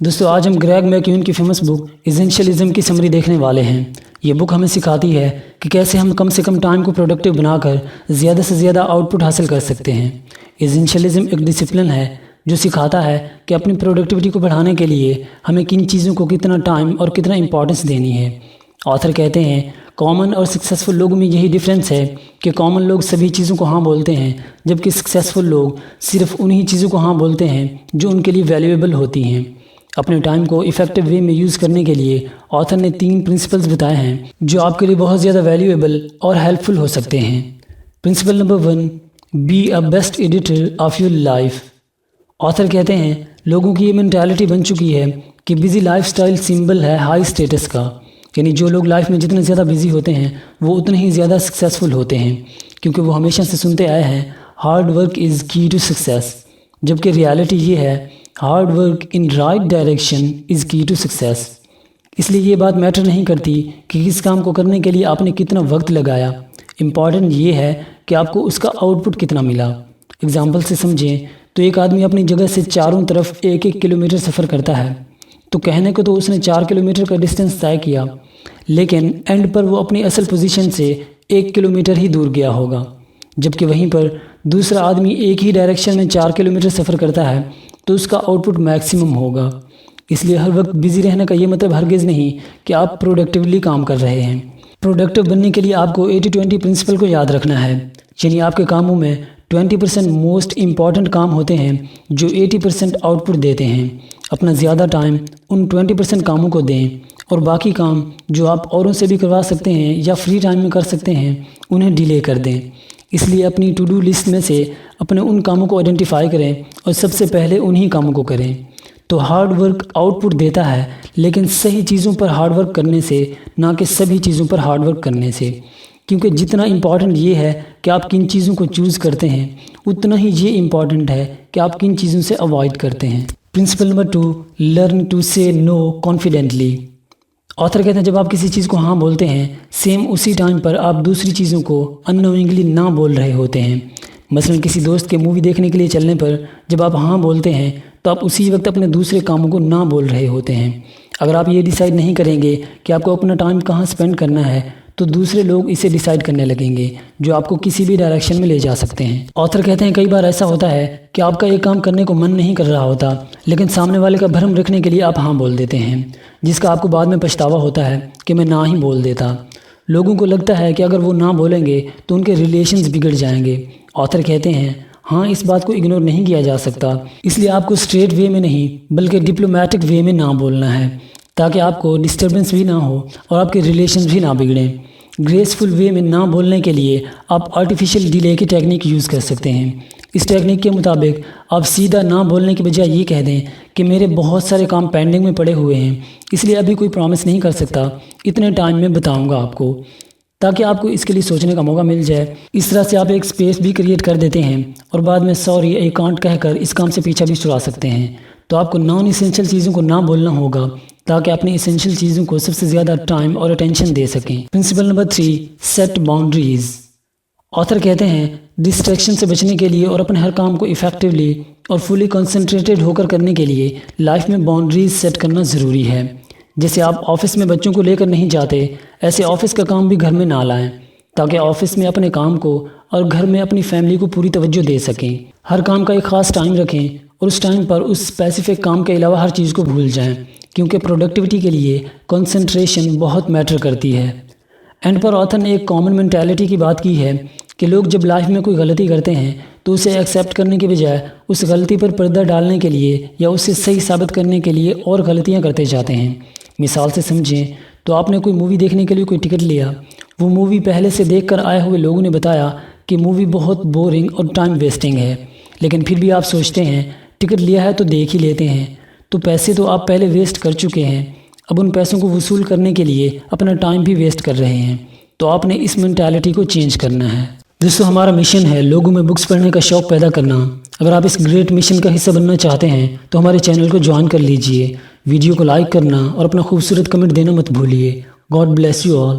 دوستو آج ہم گریگ میکیون کی فیمس بک ایسنشیلزم کی سمری دیکھنے والے ہیں۔ یہ بک ہمیں سکھاتی ہے کہ کیسے ہم کم سے کم ٹائم کو پروڈکٹیو بنا کر زیادہ سے زیادہ آؤٹ پٹ حاصل کر سکتے ہیں۔ ایسنشیلزم ایک ڈسپلن ہے جو سکھاتا ہے کہ اپنی پروڈکٹیوٹی کو بڑھانے کے لیے ہمیں کن چیزوں کو کتنا ٹائم اور کتنا امپورٹنس دینی ہے۔ آتھر کہتے ہیں کامن اور سکسیسفل لوگوں میں یہی ڈفرینس ہے کہ کامن لوگ سبھی چیزوں کو ہاں بولتے ہیں، جبکہ سکسیسفل لوگ صرف انہی چیزوں کو ہاں بولتے ہیں جو ان کے لیے ویلیویبل ہوتی ہیں۔ اپنے ٹائم کو ایفیکٹو وے میں یوز کرنے کے لیے آتھر نے 3 پرنسپلز بتائے ہیں جو آپ کے لیے بہت زیادہ ویلیویبل اور ہیلپ فل ہو سکتے ہیں۔ Principal number 1، be a best editor of your life. Author کہتے ہیں لوگوں کی یہ مینٹالٹی بن چکی ہے کہ بزی لائف سٹائل سمبل ہے ہائی سٹیٹس کا، یعنی جو لوگ لائف میں جتنے زیادہ بزی ہوتے ہیں وہ اتنے ہی زیادہ سکسیسفل ہوتے ہیں، کیونکہ وہ ہمیشہ سے سنتے آئے ہیں ہارڈ ورک از کی ٹو سکسیس، جبکہ ریالٹی یہ ہے hard work in right direction is کی ٹو سکسیس۔ اس لیے یہ بات میٹر نہیں کرتی کہ کس کام کو کرنے کے لیے آپ نے کتنا وقت لگایا، امپورٹنٹ یہ ہے کہ آپ کو اس کا آؤٹ پٹ کتنا ملا۔ اگزامپل سے سمجھیں تو ایک آدمی اپنی جگہ سے چاروں طرف 1-1 کلومیٹر سفر کرتا ہے، تو کہنے کو تو اس نے 4 کلومیٹر کا ڈسٹینس طے کیا، لیکن اینڈ پر وہ اپنی اصل پوزیشن سے 1 کلومیٹر ہی دور گیا ہوگا، جبکہ وہیں پر دوسرا آدمی ایک ہی ڈائریکشن میں 4 کلومیٹر سفر کرتا ہے تو اس کا آؤٹ پٹ میکسیمم ہوگا۔ اس لیے ہر وقت بزی رہنے کا یہ مطلب ہرگز نہیں کہ آپ پروڈکٹیولی کام کر رہے ہیں۔ پروڈکٹیو بننے کے لیے آپ کو 80-20 پرنسپل کو یاد رکھنا ہے، یعنی آپ کے کاموں میں 20% موسٹ امپورٹنٹ کام ہوتے ہیں جو 80% آؤٹ پٹ دیتے ہیں۔ اپنا زیادہ ٹائم ان 20% کاموں کو دیں اور باقی کام جو آپ اوروں سے بھی کروا سکتے ہیں یا فری ٹائم میں کر سکتے ہیں انہیں ڈیلے کر دیں۔ اس لیے اپنی ٹو ڈو لسٹ میں سے اپنے ان کاموں کو آئیڈینٹیفائی کریں اور سب سے پہلے انہی کاموں کو کریں۔ تو ہارڈ ورک آؤٹ پٹ دیتا ہے، لیکن صحیح چیزوں پر ہارڈ ورک کرنے سے، نہ کہ سبھی چیزوں پر ہارڈ ورک کرنے سے، کیونکہ جتنا امپورٹنٹ یہ ہے کہ آپ کن چیزوں کو چوز کرتے ہیں اتنا ہی یہ امپورٹنٹ ہے کہ آپ کن چیزوں سے اوائڈ کرتے ہیں۔ پرنسپل نمبر 2، لرن ٹو سے نو کانفیڈنٹلی۔ آتھر کہتے ہیں جب آپ کسی چیز کو ہاں بولتے ہیں، سیم اسی ٹائم پر آپ دوسری چیزوں کو اننوئنگلی نہ بول رہے ہوتے ہیں۔ مثلا کسی دوست کے مووی دیکھنے کے لیے چلنے پر جب آپ ہاں بولتے ہیں تو آپ اسی وقت اپنے دوسرے کاموں کو نہ بول رہے ہوتے ہیں۔ اگر آپ یہ ڈیسائیڈ نہیں کریں گے کہ آپ کو اپنا ٹائم کہاں سپینڈ کرنا ہے تو دوسرے لوگ اسے ڈیسائیڈ کرنے لگیں گے جو آپ کو کسی بھی ڈائریکشن میں لے جا سکتے ہیں۔ آتھر کہتے ہیں کئی بار ایسا ہوتا ہے کہ آپ کا ایک کام کرنے کو من نہیں کر رہا ہوتا، لیکن سامنے والے کا بھرم رکھنے کے لیے آپ ہاں بول دیتے ہیں، جس کا آپ کو بعد میں پچھتاوا ہوتا ہے کہ میں نہ ہی بول دیتا۔ لوگوں کو لگتا ہے کہ اگر وہ نہ بولیں گے تو ان کے ریلیشنز بگڑ جائیں گے۔ آتھر کہتے ہیں ہاں اس بات کو اگنور نہیں کیا جا سکتا، اس لیے آپ کو اسٹریٹ وے میں نہیں بلکہ ڈپلومیٹک وے میں نہ بولنا ہے، تاکہ آپ کو ڈسٹربنس بھی نہ ہو اور آپ کے ریلیشنز بھی نہ بگڑیں۔ گریسفل وے میں نہ بولنے کے لیے آپ آرٹیفیشل ڈیلے کی ٹیکنیک یوز کر سکتے ہیں۔ اس ٹیکنیک کے مطابق آپ سیدھا نہ بولنے کے بجائے یہ کہہ دیں کہ میرے بہت سارے کام پینڈنگ میں پڑے ہوئے ہیں، اس لیے ابھی کوئی پرومس نہیں کر سکتا، اتنے ٹائم میں بتاؤں گا آپ کو، تاکہ آپ کو اس کے لیے سوچنے کا موقع مل جائے۔ اس طرح سے آپ ایک سپیس بھی کریٹ کر دیتے ہیں اور بعد میں سوری آئی کانٹ کہہ کر اس کام سے پیچھا بھی چھڑا سکتے ہیں۔ تو آپ کو نان ایسنشل چیزوں کو نہ بولنا ہوگا تاکہ اپنی ایسنشل چیزوں کو سب سے زیادہ ٹائم اور اٹینشن دے سکیں۔ Principal number 3، set boundaries. Author کہتے ہیں ڈسٹریکشن سے بچنے کے لیے اور اپنے ہر کام کو ایفیکٹولی اور فلی کنسنٹریٹڈ ہو کر کرنے کے لیے لائف میں باؤنڈریز سیٹ کرنا ضروری ہے۔ جیسے آپ آفس میں بچوں کو لے کر نہیں جاتے، ایسے آفس کا کام بھی گھر میں نہ لائیں، تاکہ آفس میں اپنے کام کو اور گھر میں اپنی فیملی کو پوری توجہ دے سکیں۔ ہر کام کا ایک خاص ٹائم رکھیں اور اس ٹائم پر اس اسپیسیفک کام کے علاوہ ہر چیز کو بھول جائیں، کیونکہ پروڈکٹیوٹی کے لیے کنسنٹریشن بہت میٹر کرتی ہے۔ اینڈ پر آتھر نے ایک کامن مینٹالٹی کی بات کی ہے کہ لوگ جب لائف میں کوئی غلطی کرتے ہیں تو اسے ایکسیپٹ کرنے کے بجائے اس غلطی پر پردہ ڈالنے کے لیے یا اسے صحیح ثابت کرنے کے لیے اور غلطیاں کرتے جاتے ہیں۔ مثال سے سمجھیں تو آپ نے کوئی مووی دیکھنے کے لیے کوئی ٹکٹ لیا، وہ مووی پہلے سے دیکھ کر آئے ہوئے لوگوں نے بتایا کہ مووی بہت بورنگ اور ٹائم ویسٹنگ ہے، لیکن پھر بھی آپ سوچتے ہیں ٹکٹ لیا ہے تو دیکھ ہی لیتے ہیں، تو پیسے تو آپ پہلے ویسٹ کر چکے ہیں، اب ان پیسوں کو وصول کرنے کے لیے اپنا ٹائم بھی ویسٹ کر رہے ہیں۔ تو آپ نے اس مینٹالٹی کو چینج کرنا ہے۔ دوستو ہمارا مشن ہے لوگوں میں بکس پڑھنے کا شوق پیدا کرنا۔ اگر آپ اس گریٹ مشن کا حصہ بننا چاہتے ہیں تو ہمارے چینل کو جوائن کر لیجئے، ویڈیو کو لائک کرنا اور اپنا خوبصورت کمنٹ دینا مت بھولیے۔ God bless you all.